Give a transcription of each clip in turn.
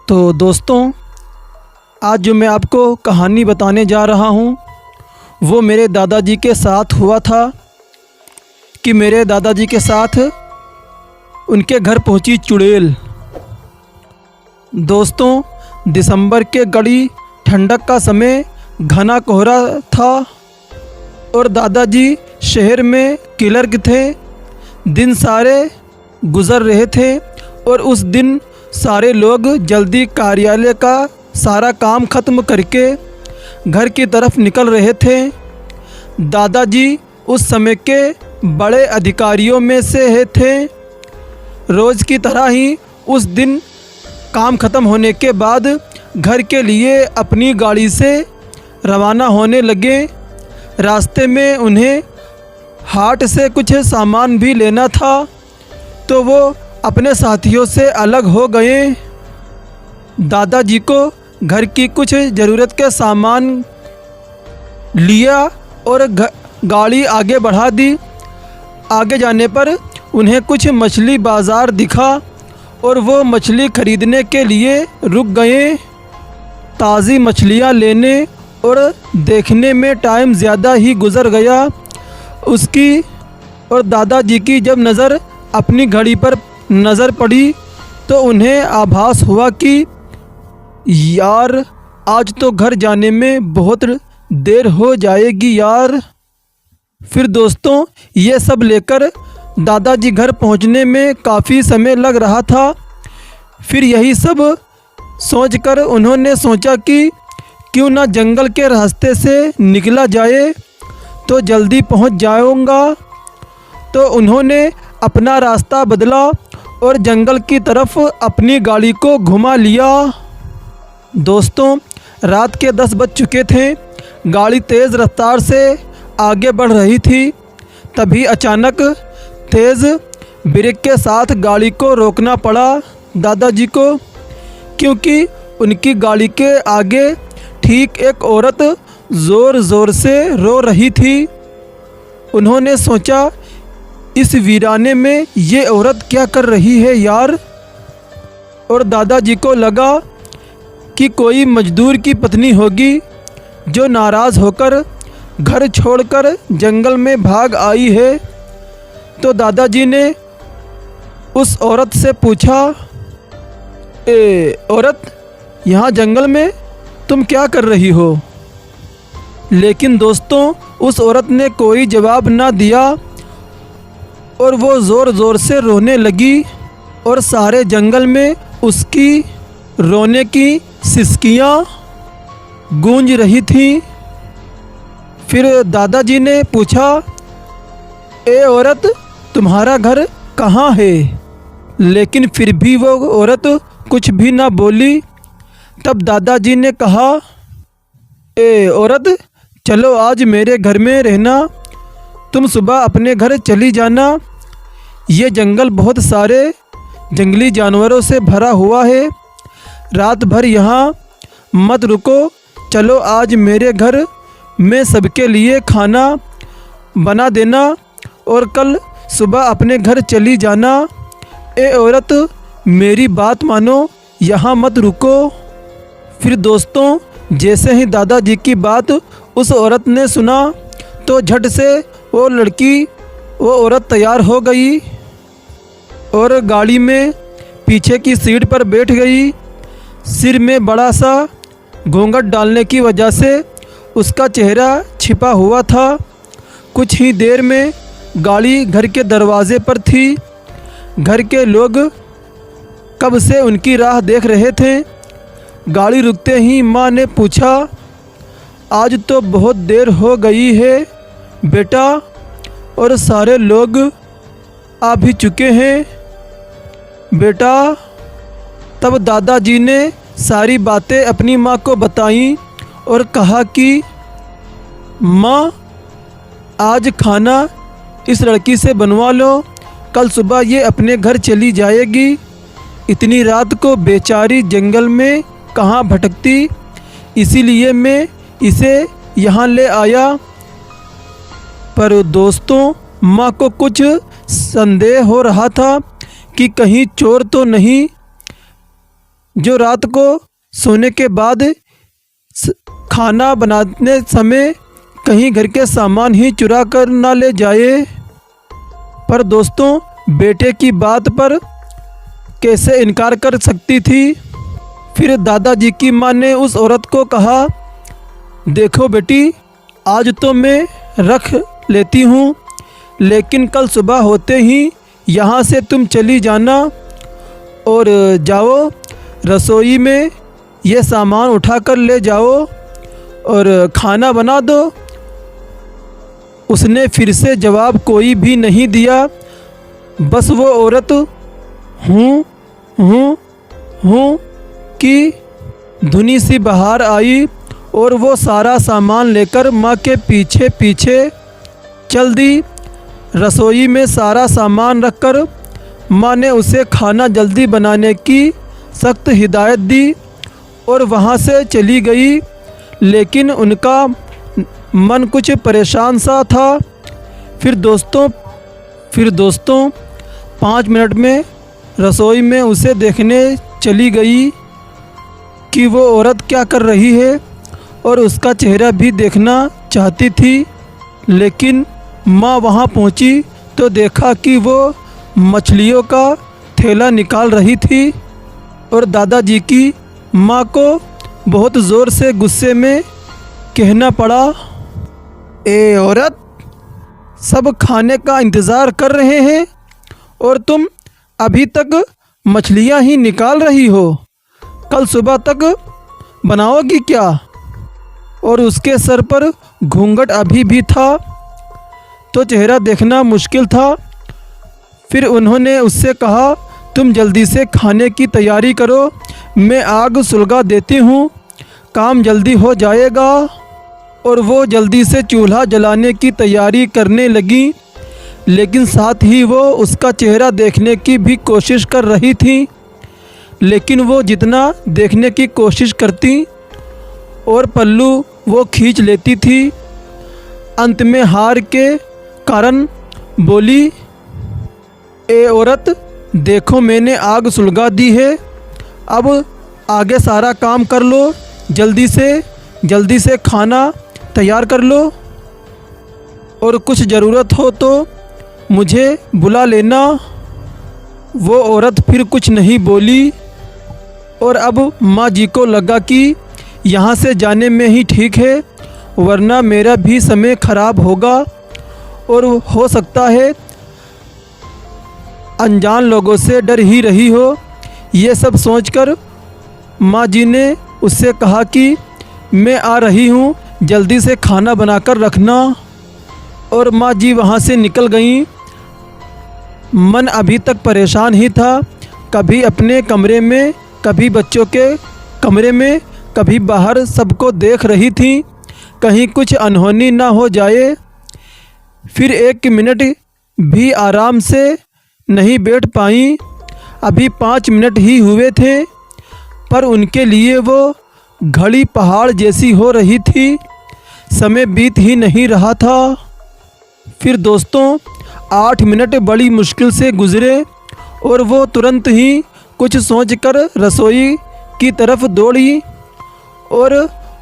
तो दोस्तों, आज जो मैं आपको कहानी बताने जा रहा हूँ वो मेरे दादाजी के साथ हुआ था कि मेरे दादाजी के साथ उनके घर पहुँची चुड़ैल। दोस्तों, दिसंबर के कड़ी ठंडक का समय, घना कोहरा था और दादाजी शहर में क्लर्क थे। दिन सारे गुज़र रहे थे और उस दिन सारे लोग जल्दी कार्यालय का सारा काम ख़त्म करके घर की तरफ निकल रहे थे। दादाजी उस समय के बड़े अधिकारियों में से थे। रोज़ की तरह ही उस दिन काम ख़त्म होने के बाद घर के लिए अपनी गाड़ी से रवाना होने लगे। रास्ते में उन्हें हाट से कुछ सामान भी लेना था, तो वो अपने साथियों से अलग हो गए। दादाजी को घर की कुछ ज़रूरत के सामान लिया और गाड़ी आगे बढ़ा दी। आगे जाने पर उन्हें कुछ मछली बाज़ार दिखा और वो मछली खरीदने के लिए रुक गए। ताज़ी मछलियाँ लेने और देखने में टाइम ज़्यादा ही गुज़र गया उसकी, और दादाजी की जब नज़र अपनी घड़ी पर नज़र पड़ी तो उन्हें आभास हुआ कि यार, आज तो घर जाने में बहुत देर हो जाएगी यार। फिर दोस्तों, ये सब लेकर दादाजी घर पहुंचने में काफ़ी समय लग रहा था। फिर यही सब सोचकर उन्होंने सोचा कि क्यों ना जंगल के रास्ते से निकला जाए तो जल्दी पहुंच जाऊंगा। तो उन्होंने अपना रास्ता बदला और जंगल की तरफ अपनी गाड़ी को घुमा लिया। दोस्तों, रात के 10 बज चुके थे। गाड़ी तेज़ रफ्तार से आगे बढ़ रही थी। तभी अचानक तेज़ ब्रेक के साथ गाड़ी को रोकना पड़ा दादाजी को, क्योंकि उनकी गाड़ी के आगे ठीक एक औरत ज़ोर ज़ोर से रो रही थी। उन्होंने सोचा, इस वीराने में ये औरत क्या कर रही है यार। और दादाजी को लगा कि कोई मजदूर की पत्नी होगी जो नाराज़ होकर घर छोड़कर जंगल में भाग आई है। तो दादाजी ने उस औरत से पूछा, औरत, यहाँ जंगल में तुम क्या कर रही हो? लेकिन दोस्तों, उस औरत ने कोई जवाब ना दिया और वो ज़ोर ज़ोर से रोने लगी और सारे जंगल में उसकी रोने की सिसकियाँ गूंज रही थीं। फिर दादाजी ने पूछा, औरत, तुम्हारा घर कहाँ है? लेकिन फिर भी वो औरत कुछ भी ना बोली। तब दादाजी ने कहा, औरत, चलो आज मेरे घर में रहना। तुम सुबह अपने घर चली जाना। ये जंगल बहुत सारे जंगली जानवरों से भरा हुआ है। रात भर यहाँ मत रुको। चलो आज मेरे घर में सबके लिए खाना बना देना और कल सुबह अपने घर चली जाना। औरत, मेरी बात मानो, यहाँ मत रुको। फिर दोस्तों, जैसे ही दादाजी की बात उस औरत ने सुना तो झट से वो औरत तैयार हो गई और गाड़ी में पीछे की सीट पर बैठ गई। सिर में बड़ा सा घूंघट डालने की वजह से उसका चेहरा छिपा हुआ था। कुछ ही देर में गाड़ी घर के दरवाजे पर थी। घर के लोग कब से उनकी राह देख रहे थे। गाड़ी रुकते ही माँ ने पूछा, आज तो बहुत देर हो गई है बेटा, और सारे लोग आ भी चुके हैं बेटा। तब दादाजी ने सारी बातें अपनी माँ को बताईं और कहा कि माँ, आज खाना इस लड़की से बनवा लो, कल सुबह ये अपने घर चली जाएगी। इतनी रात को बेचारी जंगल में कहाँ भटकती, इसीलिए मैं इसे यहाँ ले आया। पर दोस्तों, माँ को कुछ संदेह हो रहा था कि कहीं चोर तो नहीं जो रात को सोने के बाद खाना बनाने समय कहीं घर के सामान ही चुरा कर ना ले जाए। पर दोस्तों, बेटे की बात पर कैसे इनकार कर सकती थी। फिर दादाजी की माँ ने उस औरत को कहा, देखो बेटी, आज तो मैं रख लेती हूँ, लेकिन कल सुबह होते ही यहाँ से तुम चली जाना और जाओ रसोई में ये सामान उठा कर ले जाओ और खाना बना दो। उसने फिर से जवाब कोई भी नहीं दिया। बस वो औरत हूँ की धुनी सी बाहर आई और वो सारा सामान लेकर माँ के पीछे पीछे चल दी। रसोई में सारा सामान रखकर माँ ने उसे खाना जल्दी बनाने की सख्त हिदायत दी और वहाँ से चली गई। लेकिन उनका मन कुछ परेशान सा था। फिर दोस्तों 5 मिनट में रसोई में उसे देखने चली गई कि वो औरत क्या कर रही है और उसका चेहरा भी देखना चाहती थी। लेकिन माँ वहाँ पहुँची तो देखा कि वो मछलियों का थैला निकाल रही थी और दादाजी की माँ को बहुत ज़ोर से गुस्से में कहना पड़ा, ए औरत, सब खाने का इंतज़ार कर रहे हैं और तुम अभी तक मछलियाँ ही निकाल रही हो। कल सुबह तक बनाओगी क्या? और उसके सर पर घूंघट अभी भी था तो चेहरा देखना मुश्किल था। फिर उन्होंने उससे कहा, तुम जल्दी से खाने की तैयारी करो, मैं आग सुलगा देती हूँ, काम जल्दी हो जाएगा। और वो जल्दी से चूल्हा जलाने की तैयारी करने लगी, लेकिन साथ ही वो उसका चेहरा देखने की भी कोशिश कर रही थी। लेकिन वो जितना देखने की कोशिश करती और पल्लू वो खींच लेती थी। अंत में हार के कारण बोली, ए औरत, देखो मैंने आग सुलगा दी है, अब आगे सारा काम कर लो, जल्दी से खाना तैयार कर लो और कुछ ज़रूरत हो तो मुझे बुला लेना। वो औरत फिर कुछ नहीं बोली और अब माँ जी को लगा कि यहाँ से जाने में ही ठीक है, वरना मेरा भी समय खराब होगा और हो सकता है अनजान लोगों से डर ही रही हो। ये सब सोचकर माँ जी ने उससे कहा कि मैं आ रही हूँ, जल्दी से खाना बनाकर रखना। और माँ जी वहाँ से निकल गईं। मन अभी तक परेशान ही था, कभी अपने कमरे में, कभी बच्चों के कमरे में, कभी बाहर सबको देख रही थी, कहीं कुछ अनहोनी ना हो जाए। फिर 1 मिनट भी आराम से नहीं बैठ पाई। अभी 5 मिनट ही हुए थे, पर उनके लिए वो घड़ी पहाड़ जैसी हो रही थी, समय बीत ही नहीं रहा था। फिर दोस्तों 8 मिनट बड़ी मुश्किल से गुजरे और वो तुरंत ही कुछ सोचकर रसोई की तरफ दौड़ी और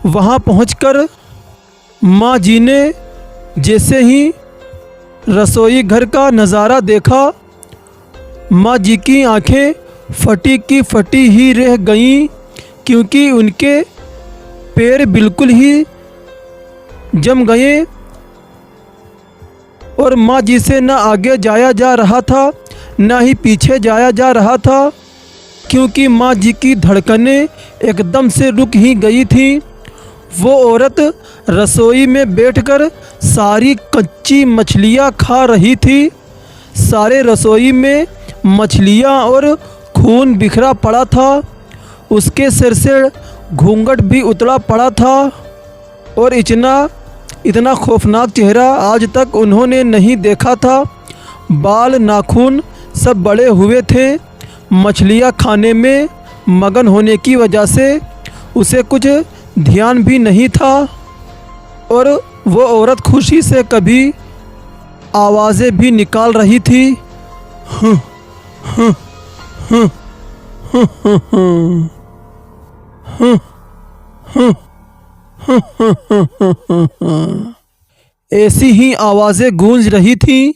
वहाँ पहुँचकर माँ जी ने जैसे ही रसोई घर का नज़ारा देखा, माँ जी की आंखें फटी की फटी ही रह गईं, क्योंकि उनके पैर बिल्कुल ही जम गए और माँ जी से न आगे जाया जा रहा था न ही पीछे जाया जा रहा था, क्योंकि माँ जी की धड़कनें एकदम से रुक ही गई थी। वो औरत रसोई में बैठकर सारी कच्ची मछलियाँ खा रही थी। सारे रसोई में मछलियाँ और खून बिखरा पड़ा था, उसके सिर से घूंघट भी उतरा पड़ा था और इतना खौफनाक चेहरा आज तक उन्होंने नहीं देखा था। बाल नाखून सब बड़े हुए थे। मछलियाँ खाने में मगन होने की वजह से उसे कुछ ध्यान भी नहीं था और वो औरत खुशी से कभी आवाज़ें भी निकाल रही थी। ऐसी ही आवाज़ें गूंज रही थीं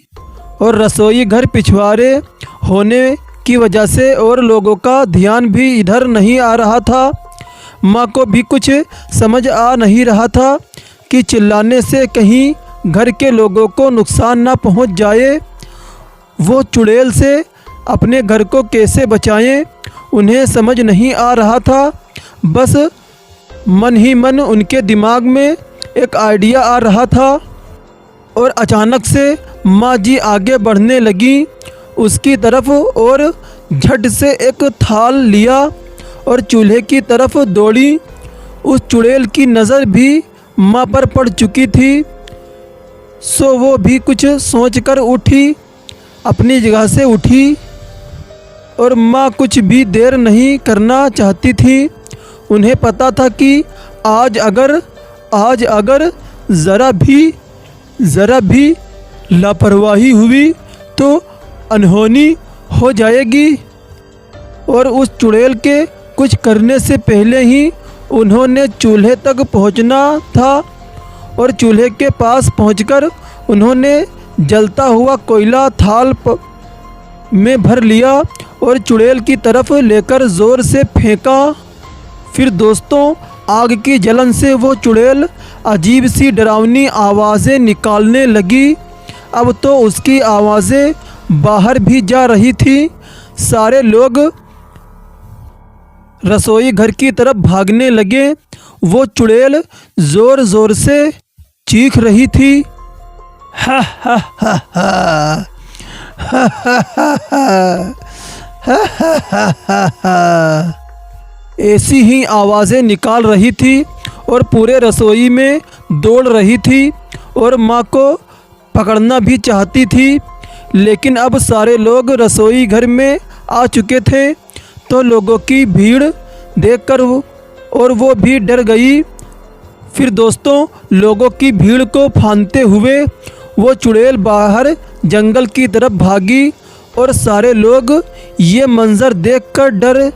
और रसोई घर पिछवाड़े होने की वजह से और लोगों का ध्यान भी इधर नहीं आ रहा था। माँ को भी कुछ समझ आ नहीं रहा था कि चिल्लाने से कहीं घर के लोगों को नुकसान ना पहुँच जाए। वो चुड़ैल से अपने घर को कैसे बचाएं, उन्हें समझ नहीं आ रहा था। बस मन ही मन उनके दिमाग में एक आइडिया आ रहा था और अचानक से माँ जी आगे बढ़ने लगी उसकी तरफ और झट से एक थाल लिया और चूल्हे की तरफ दौड़ी। उस चुड़ैल की नज़र भी माँ पर पड़ चुकी थी, सो वो भी कुछ सोचकर उठी, अपनी जगह से उठी और माँ कुछ भी देर नहीं करना चाहती थी। उन्हें पता था कि आज अगर ज़रा भी लापरवाही हुई तो अनहोनी हो जाएगी। और उस चुड़ैल के कुछ करने से पहले ही उन्होंने चूल्हे तक पहुंचना था और चूल्हे के पास पहुंचकर उन्होंने जलता हुआ कोयला थाल में भर लिया और चुड़ैल की तरफ लेकर ज़ोर से फेंका। फिर दोस्तों, आग की जलन से वो चुड़ैल अजीब सी डरावनी आवाज़ें निकालने लगी। अब तो उसकी आवाज़ें बाहर भी जा रही थी। सारे लोग रसोई घर की तरफ भागने लगे। वो चुड़ैल ज़ोर ज़ोर से चीख रही थी, हा हा हा हा हा हा हा हा हा। ऐसी ही आवाज़ें निकाल रही थी और पूरे रसोई में दौड़ रही थी और माँ को पकड़ना भी चाहती थी। लेकिन अब सारे लोग रसोई घर में आ चुके थे तो लोगों की भीड़ देखकर और वो भी डर गई। फिर दोस्तों, लोगों की भीड़ को फांदते हुए वो चुड़ैल बाहर जंगल की तरफ भागी और सारे लोग ये मंज़र देखकर डर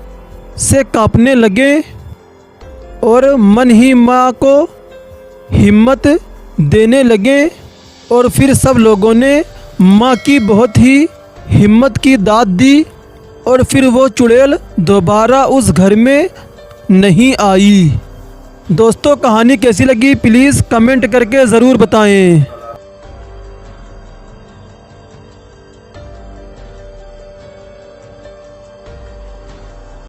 से कांपने लगे और मन ही माँ को हिम्मत देने लगे। और फिर सब लोगों ने माँ की बहुत ही हिम्मत की दाद दी और फिर वो चुड़ैल दोबारा उस घर में नहीं आई। दोस्तों, कहानी कैसी लगी प्लीज़ कमेंट करके ज़रूर बताएं।